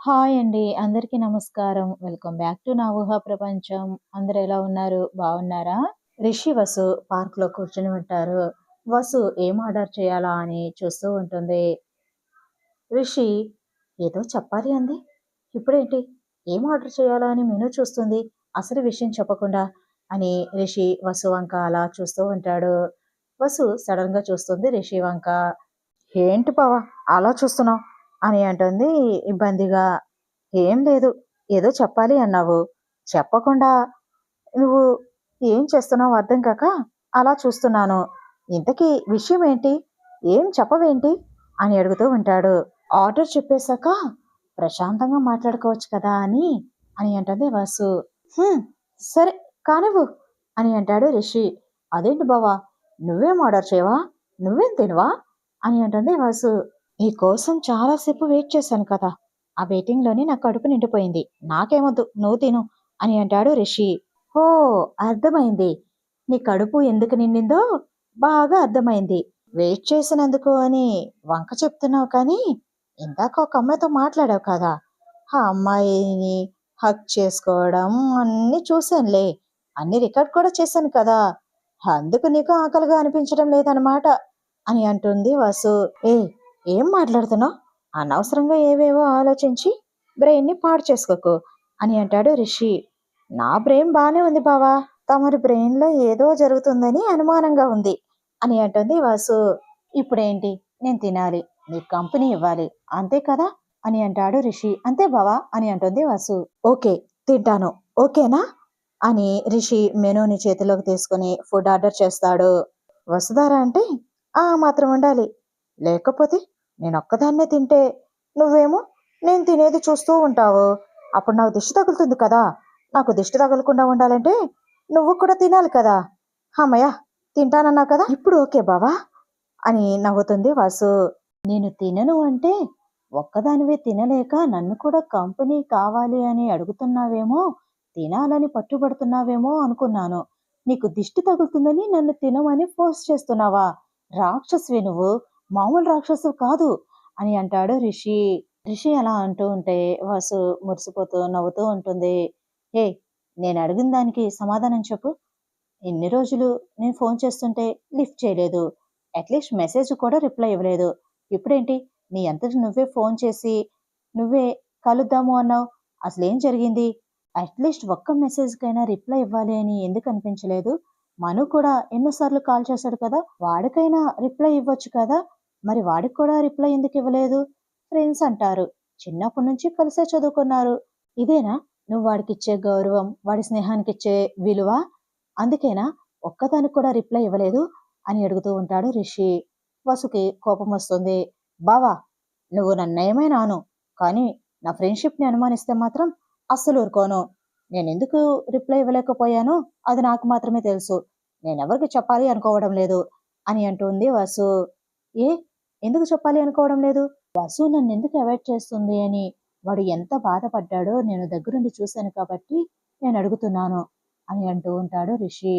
Hi అండి. అందరికీ నమస్కారం. వెల్కమ్ బ్యాక్ టు నా ఊహా ప్రపంచం. అందరూ ఎలా ఉన్నారు? బాగున్నారా? రిషి, వసు పార్క్‌లో కూర్చొని ఉంటారు. వసు ఏం ఆర్డర్ చేయాలా అని చూస్తూ ఉంటుంది. రిషి ఏదో చెప్పాలి అంది. ఇప్పుడేంటి? ఏం ఆర్డర్ చేయాలా అని మెనూ చూస్తుంది. అసలు విషయం చెప్పకుండా అని రిషి వసు వంక అలా చూస్తూ ఉంటాడు. వసు సడన్‌గా చూస్తుంది రిషి వంక. ఏంటి బావ అలా చూస్తున్నావు అని అంటుంది ఇబ్బందిగా. ఏం లేదు, ఏదో చెప్పాలి అన్నావు, చెప్పకుండా నువ్వు ఏం చేస్తున్నావు అర్థం కాక అలా చూస్తున్నాను. ఇంతకీ విషయం ఏంటి? ఏం చెప్పవేంటి అని అడుగుతూ ఉంటాడు. ఆర్డర్ చెప్పేశాక ప్రశాంతంగా మాట్లాడుకోవచ్చు కదా అని అని అంటుంది వాసు. "హ్మ్, సరే కానివ్వు" అని అంటాడు రిషి. అదేంటి బావా, నువ్వేం ఆర్డర్ చేయవా? నువ్వేం తినవా అని అంటుంది వాసు. నీకోసం చాలాసేపు వెయిట్ చేశాను కదా, ఆ వెయిటింగ్లోనే నా కడుపు నిండిపోయింది. నాకేమొద్దు, నువ్వు తిను అని అంటాడు రిషి. ఓ, అర్థమైంది. నీ కడుపు ఎందుకు నిండిందో బాగా అర్థమైంది. వెయిట్ చేసినందుకు అని వంక చెప్తున్నావు కానీ ఇందాక ఒక అమ్మాయితో మాట్లాడావు కదా, ఆ అమ్మాయిని హక్ చేసుకోవడం అన్నీ చూశానులే, అన్ని రికార్డ్ కూడా చేశాను కదా, అందుకు నీకు ఆకలిగా అనిపించడం లేదనమాట అని అంటుంది వాసు. ఏ, ఏం మాట్లాడుతున్నావు? అనవసరంగా ఏవేవో ఆలోచించి బ్రెయిన్ని పాడు చేసుకోకు అని అంటాడు రిషి. నా బ్రెయిన్ బానే ఉంది బావా, తమరి బ్రెయిన్లో ఏదో జరుగుతుందని అనుమానంగా ఉంది అని అంటుంది వాసు. ఇప్పుడేంటి, నేను తినాలి, నీకు కంపెనీ ఇవ్వాలి, అంతే కదా అని అంటాడు రిషి. అంతే బావా అని అంటుంది వాసు. ఓకే, తింటాను, ఓకేనా అని రిషి మెనూని చేతిలోకి తీసుకుని ఫుడ్ ఆర్డర్ చేస్తాడు. వసుధార అంటే ఆ మాత్రం ఉండాలి, లేకపోతే నేనొక్కదాన్నే తింటే నువ్వేమో నేను తినేది చూస్తూ ఉంటావు, అప్పుడు నాకు దిష్టి తగులుతుంది కదా. నాకు దిష్టి తగలకుండా ఉండాలంటే నువ్వు కూడా తినాలి కదా. అమ్మయ్య, తింటానన్నావు కదా, ఇప్పుడు ఓకే బావా అని నవ్వుతుంది వాసు. నేను తినను అంటే ఒక్కదానివే తినలేక నన్ను కూడా కంపెనీ కావాలి అని అడుగుతున్నావేమో, తినాలని పట్టుబడుతున్నావేమో అనుకున్నాను. నీకు దిష్టి తగులుతుందని నన్ను తినమని ఫోర్స్ చేస్తున్నావా? రాక్షసివి నువ్వు, మామూలు రాక్షసు కాదు అని అంటాడు రిషి. రిషి అలా అంటూ ఉంటే వాసు మురిసిపోతూ నవ్వుతూ ఉంటుంది. ఏ, నేను అడిగిన దానికి సమాధానం చెప్పు. ఇన్ని రోజులు నేను ఫోన్ చేస్తుంటే లిఫ్ట్ చేయలేదు, అట్లీస్ట్ మెసేజ్ కూడా రిప్లై ఇవ్వలేదు. ఇప్పుడేంటి, నీ అంతటి నువ్వే ఫోన్ చేసి నువ్వే కలుద్దాము అన్నావు. అసలేం జరిగింది? అట్లీస్ట్ ఒక్క మెసేజ్కైనా రిప్లై ఇవ్వాలి అని ఎందుకు అనిపించలేదు? మను కూడా ఎన్నోసార్లు కాల్ చేశాడు కదా, వాడికైనా రిప్లై ఇవ్వచ్చు కదా, మరి వాడికి కూడా రిప్లై ఎందుకు ఇవ్వలేదు? ఫ్రెండ్స్ అంటారు, చిన్నప్పటి నుంచి కలిసే చదువుకున్నారు. ఇదేనా నువ్వు వాడికిచ్చే గౌరవం, వాడి స్నేహానికిచ్చే విలువ? అందుకేనా ఒక్కదానికి కూడా రిప్లై ఇవ్వలేదు అని అడుగుతూ ఉంటాడు రిషి. వసుకి కోపం వస్తుంది. బావా, నువ్వు నన్నేమైనా అను, కానీ నా ఫ్రెండ్షిప్ని అనుమానిస్తే మాత్రం అస్సలు ఊరుకోను. నేనెందుకు రిప్లై ఇవ్వలేకపోయానో అది నాకు మాత్రమే తెలుసు, నేనెవరికి చెప్పాలి అనుకోవడం లేదు అని అంటుంది వసు. ఏ, ఎందుకు చెప్పాలి అనుకోవడం లేదు? వసు నన్ను ఎందుకు అవాయిడ్ చేస్తుంది అని వాడు ఎంత బాధపడ్డాడో నేను దగ్గరుండి చూశాను కాబట్టి నేను అడుగుతున్నాను అని అంటూ ఉంటాడు రిషి.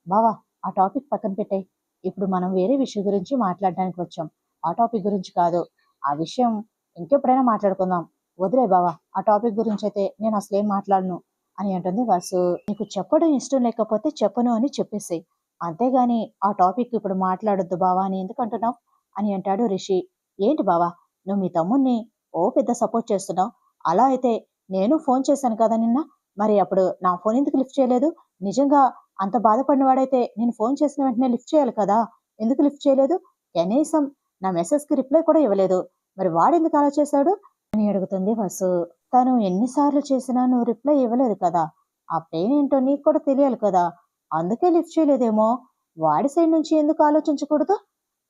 బావా, ఆ టాపిక్ పక్కన పెట్టే, ఇప్పుడు మనం వేరే విషయం గురించి మాట్లాడడానికి వచ్చాం, ఆ టాపిక్ గురించి కాదు. ఆ విషయం ఇంకెప్పుడైనా మాట్లాడుకుందాం, వదిలే బావా, ఆ టాపిక్ గురించి అయితే నేను అసలేం మాట్లాడను అని అంటుంది వాసు. నీకు చెప్పడం ఇష్టం లేకపోతే చెప్పను అని చెప్పేసి, అంతేగాని ఆ టాపిక్ ఇప్పుడు మాట్లాడొద్దు బావా అని ఎందుకు అంటున్నావు అని అంటాడు రిషి. ఏంటి బావా, నువ్వు మీ తమ్ముణ్ణి ఓ పెద్ద సపోర్ట్ చేస్తున్నావు. అలా అయితే నేను ఫోన్ చేశాను కదా నిన్న, మరి అప్పుడు నా ఫోన్ ఎందుకు లిఫ్ట్ చేయలేదు? నిజంగా అంత బాధపడిన వాడైతే నేను ఫోన్ చేసిన వెంటనే లిఫ్ట్ చేయాలి కదా, ఎందుకు లిఫ్ట్ చేయలేదు? కనీసం నా మెసేజ్కి రిప్లై కూడా ఇవ్వలేదు, మరి వాడెందుకు అలా చేశాడు అని అడుగుతుంది వసు. తను ఎన్నిసార్లు చేసినా నువ్వు రిప్లై ఇవ్వలేదు కదా, ఆ పెయిన్ ఏంటో నీకు కూడా తెలియాలి కదా, అందుకే లిఫ్ట్ చేయలేదేమో, వాడి సైడ్ నుంచి ఎందుకు ఆలోచించకూడదు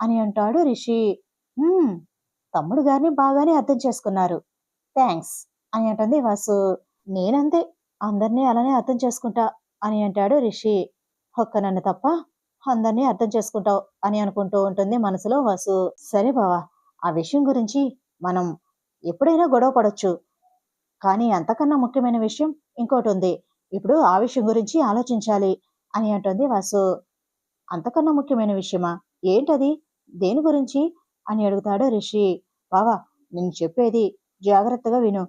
అని అంటాడు రిషి. "హ్మ్, తమ్ముడు గారిని బాగానే అర్థం చేసుకున్నారు, థ్యాంక్స్" అని అంటుంది వాసు. నేనంతే, అందరినీ అలానే అర్థం చేసుకుంటా అని అంటాడు రిషి. ఒక్క నన్ను తప్ప అందరినీ అర్థం చేసుకుంటావు అని అనుకుంటూ ఉంటుంది మనసులో వాసు. సరే బావా, ఆ విషయం గురించి మనం ఎప్పుడైనా గొడవ పడొచ్చు, కానీ అంతకన్నా ముఖ్యమైన విషయం ఇంకోటి ఉంది, ఇప్పుడు ఆ విషయం గురించి ఆలోచించాలి అని అంటుంది వాసు. అంతకన్నా ముఖ్యమైన విషయమా? ఏంటది? దేని గురించి అని అడుగుతాడు రిషి. బావా, నేను చెప్పేది జాగ్రత్తగా విను.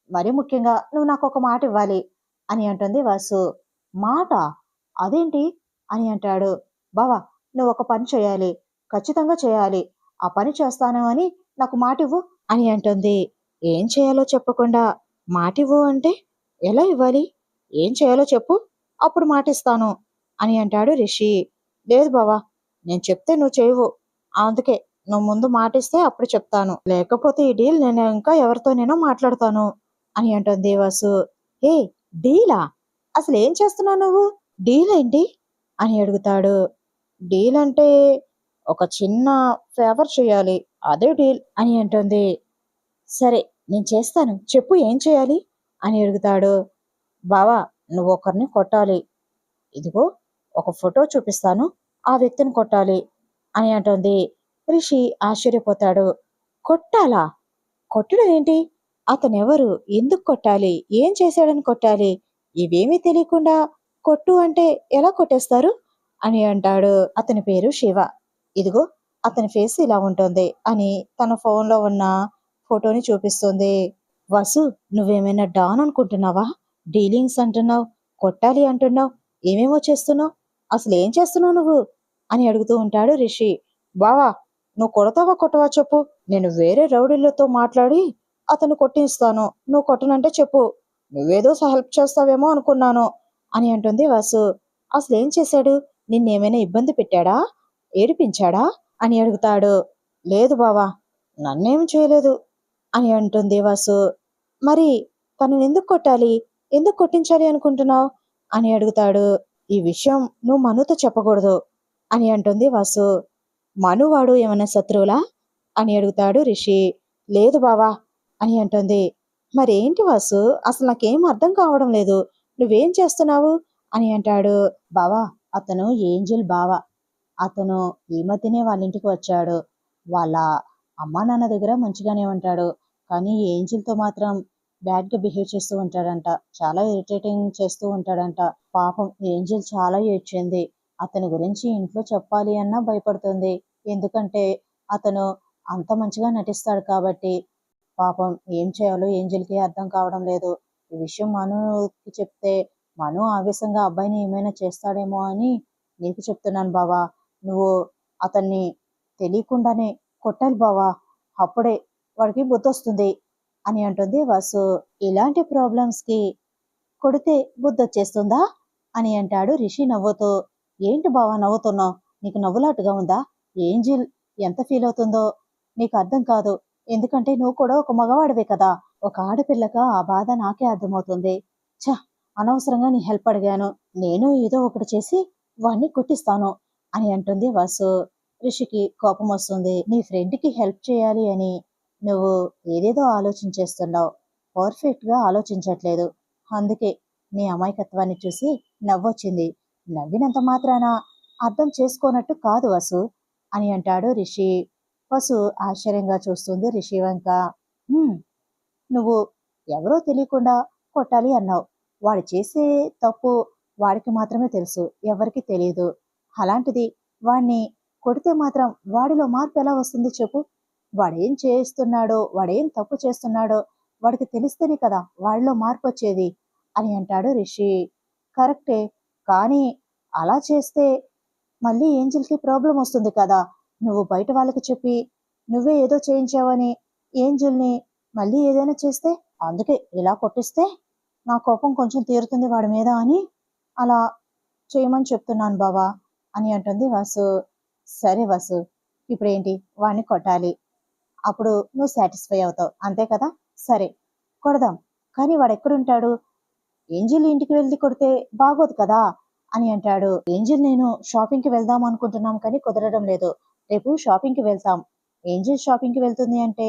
మరి ముఖ్యంగా నువ్వు నాకొక మాట ఇవ్వాలి అని అంటుంది వాసు. మాట? అదేంటి అని అంటాడు. బావా, నువ్వు ఒక పని చేయాలి, ఖచ్చితంగా చేయాలి. ఆ పని చేస్తాను అని నాకు మాటివ్వు అని అంటుంది. ఏం చేయాలో చెప్పకుండా మాటివ్వు అంటే ఎలా ఇవ్వాలి? ఏం చేయాలో చెప్పు, అప్పుడు మాటిస్తాను అని అంటాడు రిషి. లేదు బావా, నేను చెప్తే నువ్వు చేయవు, అందుకే నువ్వు ముందు మాటిస్తే అప్పుడు చెప్తాను, లేకపోతే ఈ డీల్ నేను ఇంకా ఎవరితోనైనా మాట్లాడతాను అని అంటుంది వాసు. ఏ, డీలా? అసలు ఏం చేస్తున్నావు నువ్వు? డీల్ ఏంటి అని అడుగుతాడు. డీల్ అంటే ఒక చిన్న ఫేవర్ చేయాలి, అదే డీల్ అని అంటుంది. సరే, నేను చేస్తాను, చెప్పు ఏం చేయాలి అని అడుగుతాడు. బావా, నువ్వు ఒకరిని కొట్టాలి. ఇదిగో ఒక ఫోటో చూపిస్తాను, ఆ వ్యక్తిని కొట్టాలి అని అంటుంది. రిషి ఆశ్చర్యపోతాడు. కొట్టాలా? కొట్టడం ఏంటి? అతనెవరు? ఎందుకు కొట్టాలి? ఏం చేశాడని కొట్టాలి? ఇవేమీ తెలియకుండా కొట్టు అంటే ఎలా కొట్టేస్తారు అని అంటాడు. అతని పేరు శివ. ఇదిగో అతని ఫేస్ ఇలా ఉంటుంది అని తన ఫోన్లో ఉన్న ఫోటోని చూపిస్తుంది. వసు, నువ్వేమైనా డాన్ అనుకుంటున్నావా? డీలింగ్స్ అంటున్నావు, కొట్టాలి అంటున్నావు, ఏమేమో చేస్తున్నావు. అసలు ఏం చేస్తున్నావు నువ్వు అని అడుగుతూ ఉంటాడు రిషి. బావా, నువ్వు కొడతావా కొట్టవా చెప్పు, నేను వేరే రౌడీలతో మాట్లాడి అతను కొట్టిస్తాను, నువ్వు కొట్టనంటే చెప్పు, నువ్వేదో హెల్ప్ చేస్తావేమో అనుకున్నాను అని అంటుంది వాసు. అసలేం చేశాడు? నిన్నేమైనా ఇబ్బంది పెట్టాడా, ఏడిపించాడా అని అడుగుతాడు. లేదు బావా, నన్నేం చేయలేదు అని అంటుంది వాసు. మరి తనని ఎందుకు కొట్టాలి, ఎందుకు కొట్టించాలి అనుకుంటున్నావు అని అడుగుతాడు. ఈ విషయం నువ్వు మనుతో చెప్పకూడదు అని అంటుంది వాసు. మనువాడు ఏమన్నా శత్రువులా అని అడుగుతాడు రిషి. లేదు బావా అని అంటుంది. మరేంటి వాసు, అసలు నాకేం అర్థం కావడం లేదు, నువ్వేం చేస్తున్నావు అని అంటాడు. బావా, అతను ఏంజెల్ బావ. అతను ఈ మధ్యనే వాళ్ళ ఇంటికి వచ్చాడు. వాళ్ళ అమ్మా నాన్న దగ్గర మంచిగానే ఉంటాడు, కానీ ఏంజిల్తో మాత్రం బ్యాడ్గా బిహేవ్ చేస్తూ ఉంటాడంట. చాలా ఇరిటేటింగ్ చేస్తూ ఉంటాడంట. పాపం ఏంజిల్ చాలా ఏడ్చింది. అతని గురించి ఇంట్లో చెప్పాలి అన్నా భయపడుతుంది. ఎందుకంటే అతను అంత మంచిగా నటిస్తాడు కాబట్టి. పాపం ఏం చేయాలో ఏంజిల్కి అర్థం కావడం లేదు. ఈ విషయం మనుకి చెప్తే మను ఆవేశంగా అబ్బాయిని ఏమైనా చేస్తాడేమో అని నీకు చెప్తున్నాను బావా. నువ్వు అతన్ని తెలియకుండానే కొట్టాలి బావా, అప్పుడే వాడికి బుద్ధి వస్తుంది అని అంటుంది వాసు. ఇలాంటి ప్రాబ్లమ్స్కి కొడితే బుద్ధి వచ్చేస్తుందా అని అంటాడు రిషి నవ్వుతూ. ఏంటి బావా నవ్వుతున్నావు? నీకు నవ్వులాటుగా ఉందా? ఏంజిల్ ఎంత ఫీల్ అవుతుందో నీకు అర్థం కాదు, ఎందుకంటే నువ్వు కూడా ఒక మగవాడివే కదా. ఒక ఆడపిల్లగా ఆ బాధ నాకే అర్థమవుతుంది. ఛ, అనవసరంగా నీ హెల్ప్ అడిగాను, నేను ఏదో ఒకటి చేసి వాణ్ణి కొట్టిస్తాను అని అంటుంది వాసు. రిషికి కోపం వస్తుంది. నీ ఫ్రెండ్కి హెల్ప్ చేయాలి అని నువ్వు ఏదేదో ఆలోచించేస్తున్నావు, పర్ఫెక్ట్గా ఆలోచించట్లేదు. అందుకే నీ అమాయకత్వాన్ని చూసి నవ్వొచ్చింది. నవ్వినంత మాత్రాన అర్థం చేసుకోనట్టు కాదు వసు అని అంటాడు రిషి. వసు ఆశ్చర్యంగా చూస్తుంది రిషి వంక. "హ్మ్, నువ్వు ఎవరో తెలియకుండా కొట్టాలి అన్నావు. వాడు చేసే తప్పు వాడికి మాత్రమే తెలుసు, ఎవరికి తెలియదు. అలాంటిది వాణ్ణి కొడితే మాత్రం వాడిలో మార్పు ఎలా వస్తుంది చెప్పు? వాడేం చేస్తున్నాడో, వాడేం తప్పు చేస్తున్నాడో వాడికి తెలిస్తేనే కదా వాడిలో మార్పు వచ్చేది అని అంటాడు రిషి. కరెక్టే, కానీ అలా చేస్తే మళ్ళీ ఏంజిల్కి ప్రాబ్లం వస్తుంది కదా. నువ్వు బయట వాళ్ళకి చెప్పి నువ్వే ఏదో చేయించావని ఏంజిల్ని మళ్ళీ ఏదైనా చేస్తే, అందుకే ఇలా కొట్టిస్తే నా కోపం కొంచెం తీరుతుంది వాడి మీద అని అలా చేయమని చెప్తున్నాను బావా అని అంటుంది వాసు. సరే వాసు, ఇప్పుడేంటి, వాడిని కొట్టాలి, అప్పుడు నువ్వు సాటిస్ఫై అవుతావు, అంతే కదా. సరే, కొడదాం. కానీ వాడు ఎక్కడుంటాడు? ఏంజిల్ ఇంటికి వెళ్ళి కొడితే బాగోదు కదా అని అంటాడు. ఏంజిల్ నేను షాపింగ్కి వెళ్దాం అనుకుంటున్నాం కానీ కుదరడం లేదు. రేపు షాపింగ్కి వెళ్తాం. ఏంజిల్ షాపింగ్కి వెళ్తుంది అంటే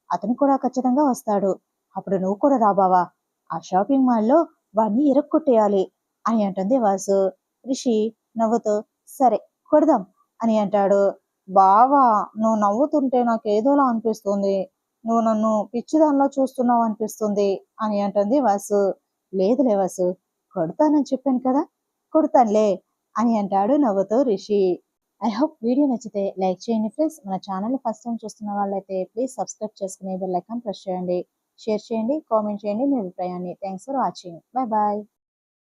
అతను కూడా ఖచ్చితంగా వస్తాడు. అప్పుడు నువ్వు కూడా రాబావా. ఆ షాపింగ్ మాల్లో వాడిని ఇరక్కొట్టేయాలి అని అంటుంది వాసు. రిషి నవ్వుతూ సరే కొడదాం అని అంటాడు. బావా, నువ్వు నవ్వుతుంటే నాకు ఏదోలా అనిపిస్తుంది, నువ్వు నన్ను పిచ్చిదానిలో చూస్తున్నావు అనిపిస్తుంది అని అంటుంది వాసు. లేదులే వాసు, కొడతానని చెప్పాను కదా, కొడతానులే అని అంటాడు నవ్వుతూ రిషి. ఐ హోప్ వీడియో నచ్చితే లైక్ చేయండి ఫ్రెండ్స్. మన ఛానల్ని ఫస్ట్ టైం చూస్తున్న వాళ్ళైతే ప్లీజ్ సబ్స్క్రైబ్ చేసుకుని బెల్ ఐకాన్ ప్రెస్ చేయండి. షేర్ చేయండి, కామెంట్ చేయండి మీ అభిప్రాయాన్ని. Thanks for watching. Bye bye.